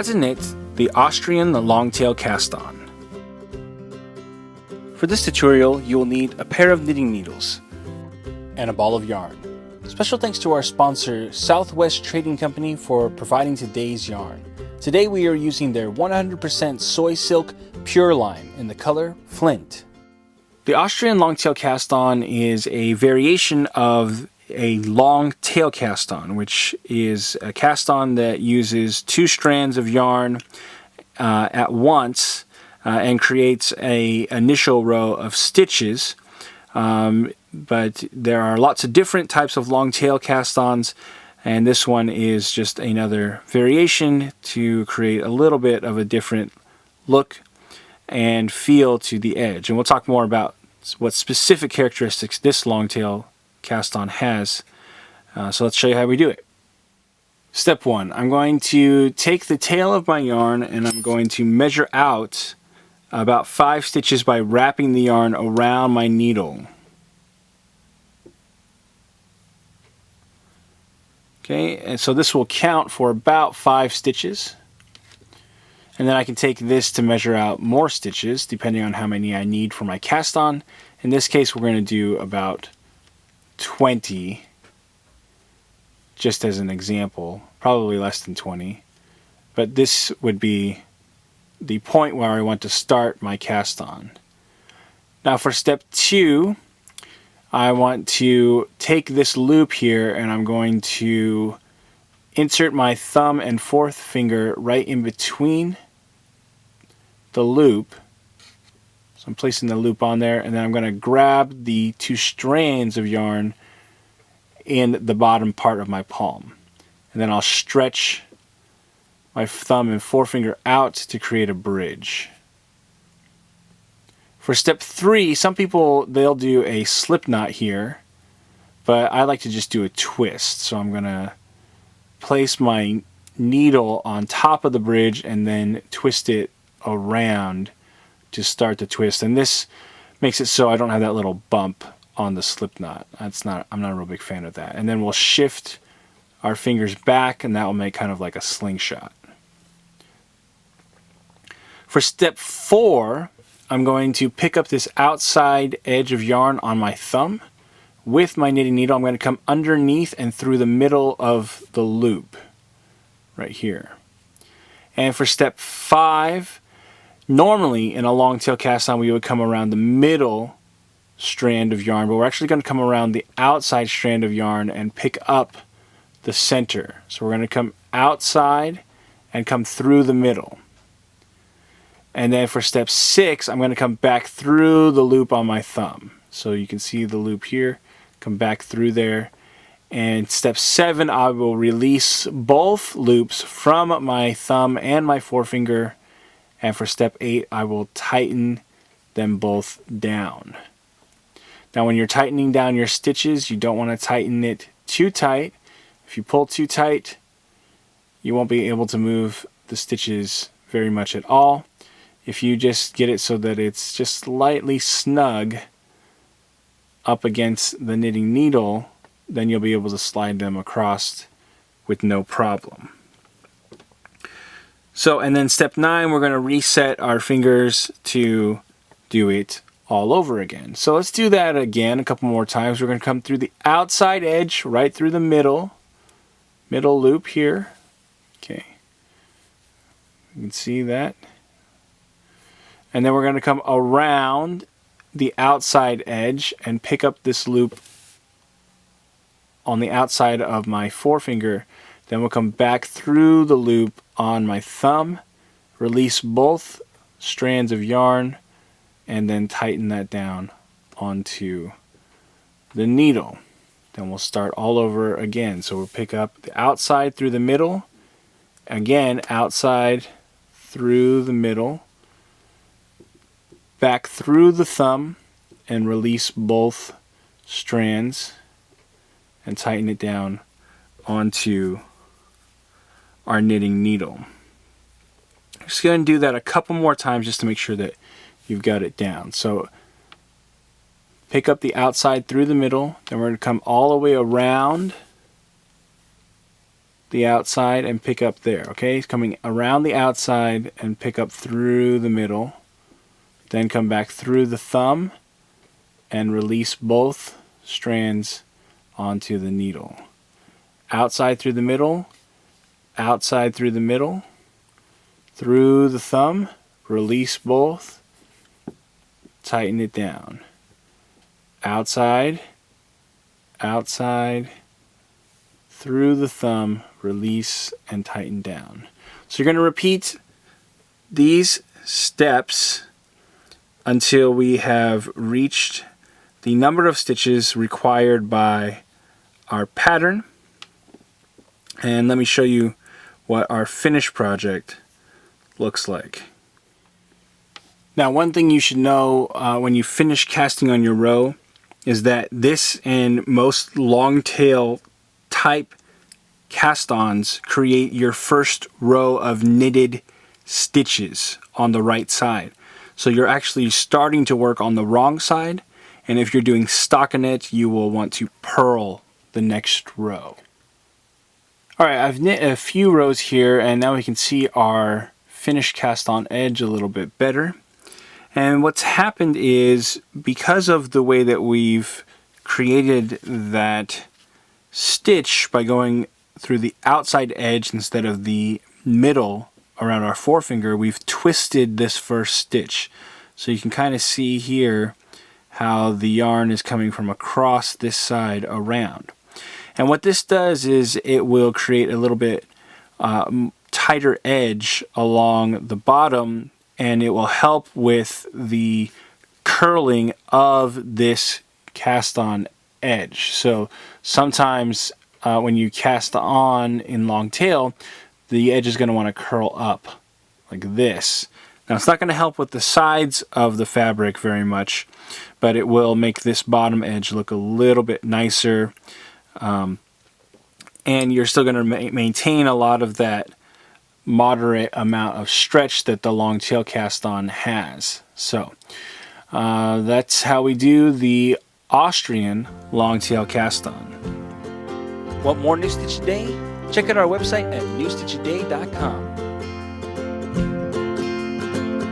has in it the Austrian long-tail cast-on. For this tutorial, you will need a pair of knitting needles and a ball of yarn. Special thanks to our sponsor, Southwest Trading Company, for providing today's yarn. Today we are using their 100% soy silk pure line in the color Flint. The Austrian long-tail cast-on is a variation of a long tail cast-on, which is a cast-on that uses 2 strands of yarn at once and creates a initial row of stitches. But there are lots of different types of long tail cast-ons, and this one is just another variation to create a little bit of a different look and feel to the edge. And we'll talk more about what specific characteristics this long tail cast-on has. So let's show you how we do it. Step 1, I'm going to take the tail of my yarn and I'm going to measure out about 5 stitches by wrapping the yarn around my needle. Okay, and so this will count for about 5 stitches. And then I can take this to measure out more stitches depending on how many I need for my cast-on. In this case, we're going to do about 20, just as an example, probably less than 20. But this would be the point where I want to start my cast-on. Now for step 2, I want to take this loop here and I'm going to insert my thumb and fourth finger right in between the loop. So I'm placing the loop on there, and then I'm going to grab the 2 strands of yarn in the bottom part of my palm. And then I'll stretch my thumb and forefinger out to create a bridge. For step 3, some people, they'll do a slip knot here, but I like to just do a twist. So I'm going to place my needle on top of the bridge and then twist it around to start the twist. And this makes it so I don't have that little bump on the slip knot. I'm not a real big fan of that. And then we'll shift our fingers back, and that will make kind of like a slingshot. For step 4, I'm going to pick up this outside edge of yarn on my thumb. With my knitting needle, I'm going to come underneath and through the middle of the loop right here. And for step 5, normally in a long tail cast-on we would come around the middle strand of yarn, but we're actually going to come around the outside strand of yarn and pick up the center. So we're going to come outside and come through the middle. And then for step 6, I'm going to come back through the loop on my thumb. So you can see the loop here, come back through there. And step 7, I will release both loops from my thumb and my forefinger. And for step 8, I will tighten them both down. Now when you're tightening down your stitches, you don't want to tighten it too tight. If you pull too tight, you won't be able to move the stitches very much at all. If you just get it so that it's just slightly snug up against the knitting needle, then you'll be able to slide them across with no problem. So, and then step 9, we're going to reset our fingers to do it all over again. So let's do that again a couple more times. We're going to come through the outside edge, right through the middle loop here. Okay, you can see that. And then we're going to come around the outside edge and pick up this loop on the outside of my forefinger. Then we'll come back through the loop on my thumb, release both strands of yarn, and then tighten that down onto the needle. Then we'll start all over again. So we'll pick up the outside through the middle, again outside through the middle, back through the thumb, and release both strands and tighten it down onto our knitting needle. Just going to do that a couple more times just to make sure that you've got it down. So pick up the outside through the middle, then we're going to come all the way around the outside and pick up there. Okay, it's coming around the outside and pick up through the middle. Then come back through the thumb and release both strands onto the needle. Outside through the middle, outside through the middle, through the thumb, release both, tighten it down. Outside, outside, through the thumb, release and tighten down. So you're going to repeat these steps until we have reached the number of stitches required by our pattern. And let me show you what our finished project looks like. Now, one thing you should know when you finish casting on your row is that this and most long tail type cast-ons create your first row of knitted stitches on the right side. So you're actually starting to work on the wrong side, and if you're doing stockinette, you will want to purl the next row. Alright, I've knit a few rows here, and now we can see our finished cast-on edge a little bit better. And what's happened is, because of the way that we've created that stitch by going through the outside edge instead of the middle around our forefinger, we've twisted this first stitch. So you can kind of see here how the yarn is coming from across this side around. And what this does is it will create a little bit tighter edge along the bottom, and it will help with the curling of this cast-on edge. So sometimes when you cast on in long tail, the edge is going to want to curl up like this. Now, it's not going to help with the sides of the fabric very much, but it will make this bottom edge look a little bit nicer. And you're still going to maintain a lot of that moderate amount of stretch that the long tail cast on has. So that's how we do the Austrian long tail cast on. Want more New Stitch a Day? Check out our website at newstitchaday.com.